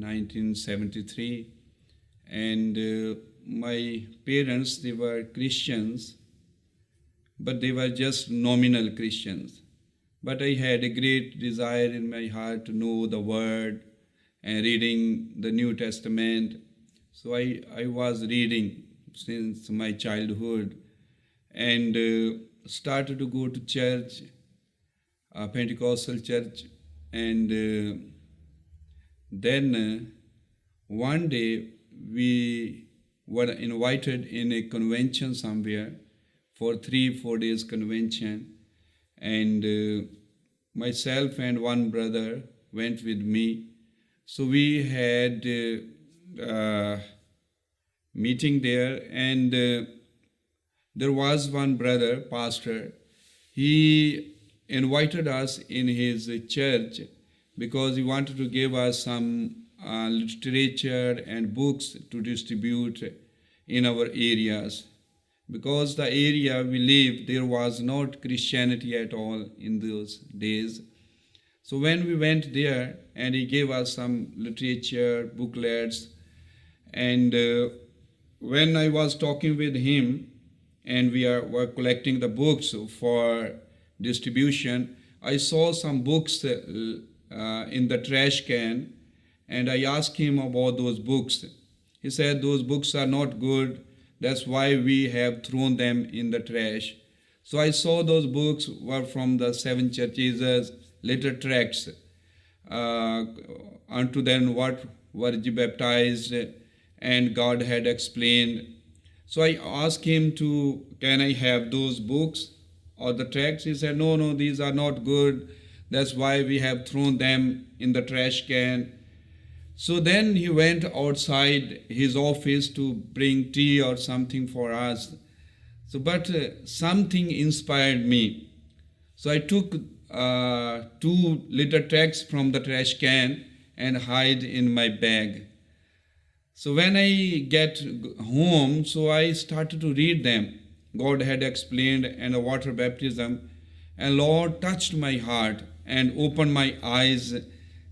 1973, and my parents, they were Christians, but they were just nominal Christians. But I had a great desire in my heart to know the Word and reading the New Testament. So I was reading since my childhood and started to go to church, Pentecostal church, and then one day we were invited in a convention somewhere for 3-4 days convention, and myself and one brother went with me. So we had meeting there, and there was one brother, pastor. He invited us in his church because he wanted to give us some literature and books to distribute in our areas. Because the area we lived, there was not Christianity at all in those days. So when we went there, and he gave us some literature, booklets, and when I was talking with him, and we were collecting the books for distribution, I saw some books in the trash can, and I asked him about those books. He said, those books are not good, that's why we have thrown them in the trash. So I saw those books were from the 7 churches, later tracts, unto then what were baptized, and God had explained. So I asked him to, can I have those books or the tracts? He said, no, these are not good. That's why we have thrown them in the trash can. So then he went outside his office to bring tea or something for us. So, but something inspired me. So I took 2 little tracts from the trash can and hide in my bag. So when I get home, so I started to read them. God had explained, and a water baptism, and Lord touched my heart and opened my eyes,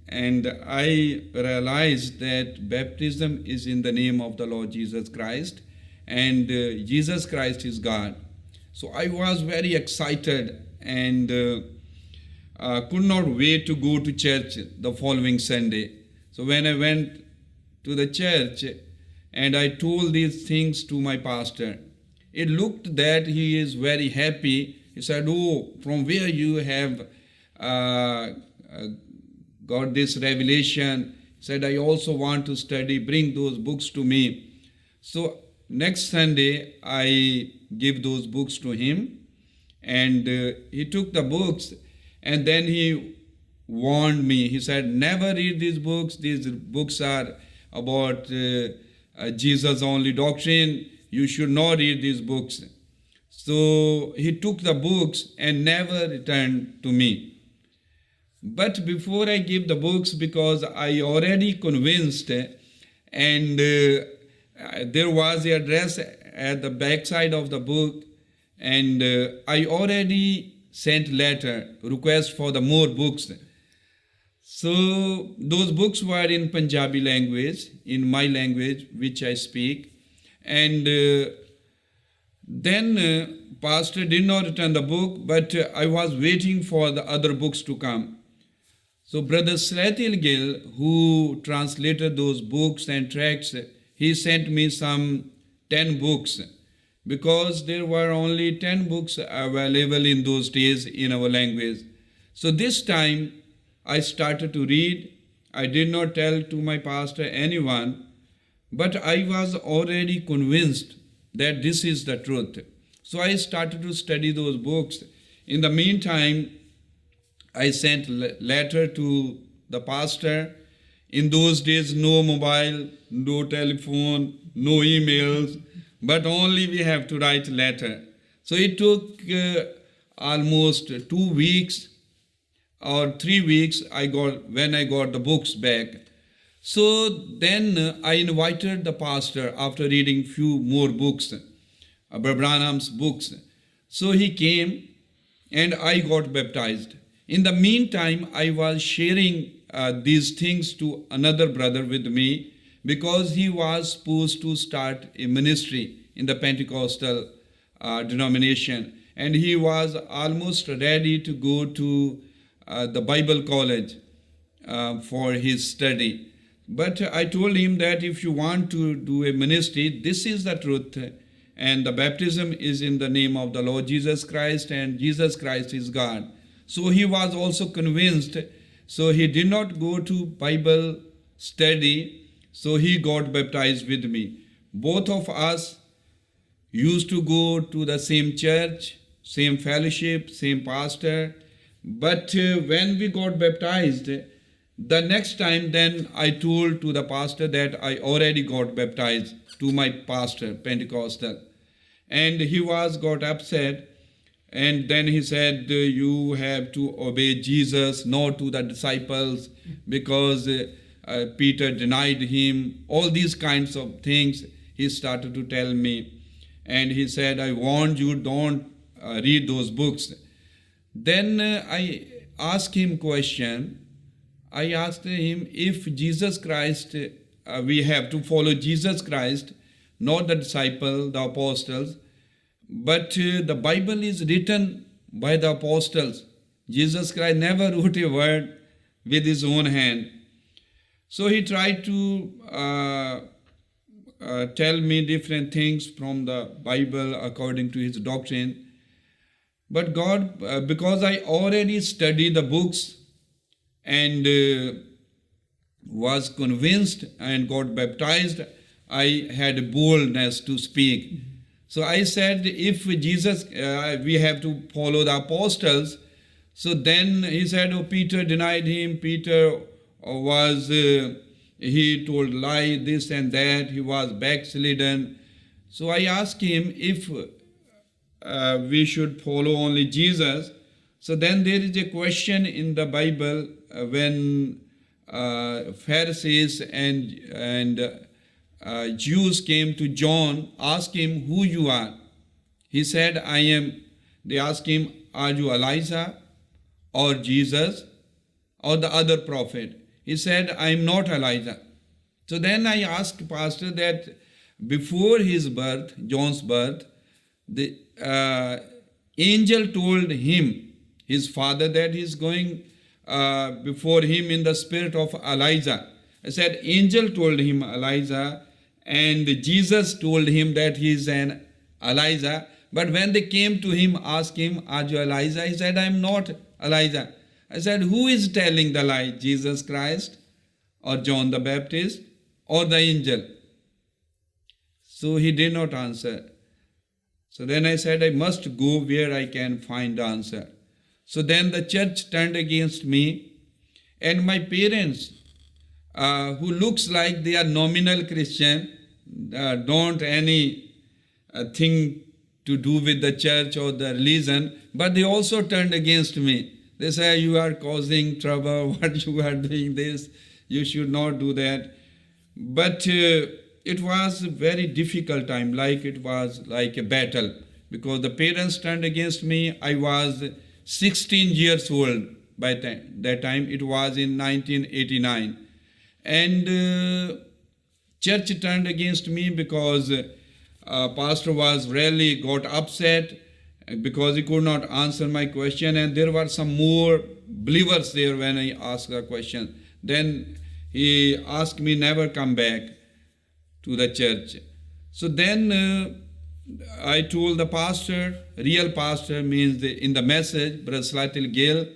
and I realized that baptism is in the name of the Lord Jesus Christ, and Jesus Christ is God. So I was very excited and could not wait to go to church the following Sunday. So when I went to the church and I told these things to my pastor, it looked that he is very happy. He said, oh, from where you have got this revelation? He said, I also want to study, bring those books to me. So next Sunday, I give those books to him, and he took the books, and then he warned me. He said, never read these books. These books are about Jesus only doctrine. You should not read these books. So he took the books and never returned to me. But before I give the books, because I already convinced, and there was the address at the back side of the book, and I already sent letter, request for the more books. So those books were in Punjabi language, in my language, which I speak. And then pastor did not return the book, but I was waiting for the other books to come. So Brother Sratil Gill, who translated those books and tracts, he sent me some 10 books, because there were only 10 books available in those days in our language. So this time I started to read. I did not tell to my pastor anyone, but I was already convinced that this is the truth. So I started to study those books. In the meantime, I sent letter to the pastor. In those days, no mobile, no telephone, no emails, but only we have to write letter. So it took almost 2 weeks or 3 weeks when I got the books back. So then I invited the pastor after reading few more books, Brother Branham's books. So he came and I got baptized. In the meantime, I was sharing these things to another brother with me, because he was supposed to start a ministry in the Pentecostal denomination, and he was almost ready to go to the Bible college for his study. But I told him that if you want to do a ministry, this is the truth, and the baptism is in the name of the Lord Jesus Christ, and Jesus Christ is God. So he was also convinced. So he did not go to Bible study, so he got baptized with me. Both of us used to go to the same church, same fellowship, same pastor. But when we got baptized, the next time then I told to the pastor that I already got baptized, to my pastor, Pentecostal. And he got upset. And then he said, you have to obey Jesus, not to the disciples, because Peter denied him. All these kinds of things he started to tell me. And he said, I warned you, don't read those books. Then I asked him question. I asked him, if Jesus Christ, we have to follow Jesus Christ, not the disciple, the apostles, but the Bible is written by the apostles. Jesus Christ never wrote a word with his own hand. So he tried to tell me different things from the Bible according to his doctrine. But God, because I already studied the books and was convinced and got baptized, I had boldness to speak. So I said, if Jesus, we have to follow the apostles. So then he said, oh, Peter denied him. Peter was, he told lie, this and that. He was backslidden. So I asked him if we should follow only Jesus. So then there is a question in the Bible when Pharisees and Jews came to John, asked him who you are. He said, I am. They asked him, are you Elijah or Jesus or the other prophet? He said, I am not Elijah. So then I asked pastor that before his birth, John's birth, the angel told him, his father, that he is going before him in the spirit of Elijah. I said, angel told him Elijah, and Jesus told him that he is an Elijah. But when they came to him, asked him, are you Elijah? He said, I am not Elijah. I said, who is telling the lie, Jesus Christ or John the Baptist or the angel? So he did not answer. So then I said, I must go where I can find the answer. So then the church turned against me, and my parents, who looks like they are nominal Christian, don't any thing to do with the church or the religion, but they also turned against me. They say, you are causing trouble, what you are doing this, you should not do that. But it was a very difficult time, like it was like a battle, because the parents turned against me. I was 16 years old by that time. It was in 1989. And church turned against me because pastor was really got upset because he could not answer my question, and there were some more believers there when I asked the question. Then he asked me never come back to the church. So then I told the pastor, real pastor means in the message, Brother Slatil Gale.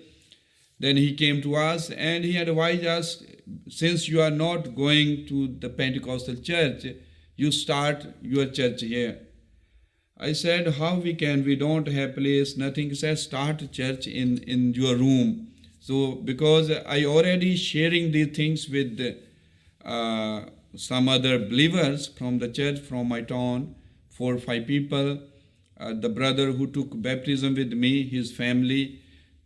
Then he came to us and he advised us, since you are not going to the Pentecostal church, you start your church here. I said, how we can? We don't have place, nothing. He said, start a church in your room. So because I already sharing these things with some other believers from the church, from my town, 4 or 5 people. The brother who took baptism with me, his family,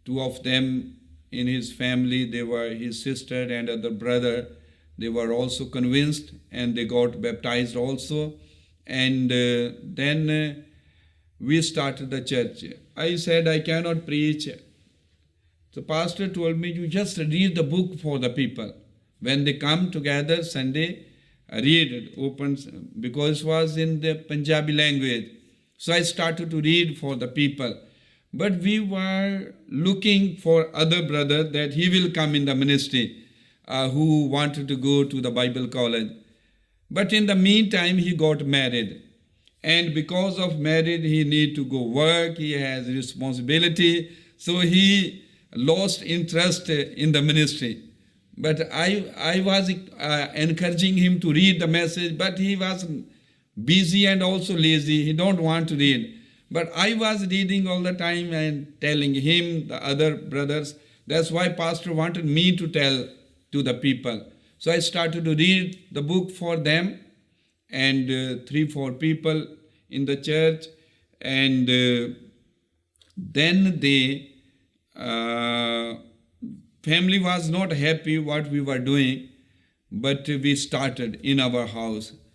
2 of them in his family, they were his sister and other brother. They were also convinced and they got baptized also. And then we started the church. I said, I cannot preach So pastor told me, you just read the book for the people. When they come together Sunday, read it, opens, because it was in the Punjabi language. So I started to read for the people. But we were looking for other brother that he will come in the ministry who wanted to go to the Bible college. But in the meantime, he got married. And because of marriage, he need to go work, he has responsibility. So he lost interest in the ministry. But I was encouraging him to read the message, but he was busy and also lazy. He don't want to read. But I was reading all the time and telling him, the other brothers. That's why pastor wanted me to tell to the people. So I started to read the book for them, and 3-4 people in the church. And then they... family was not happy what we were doing, but we started in our house.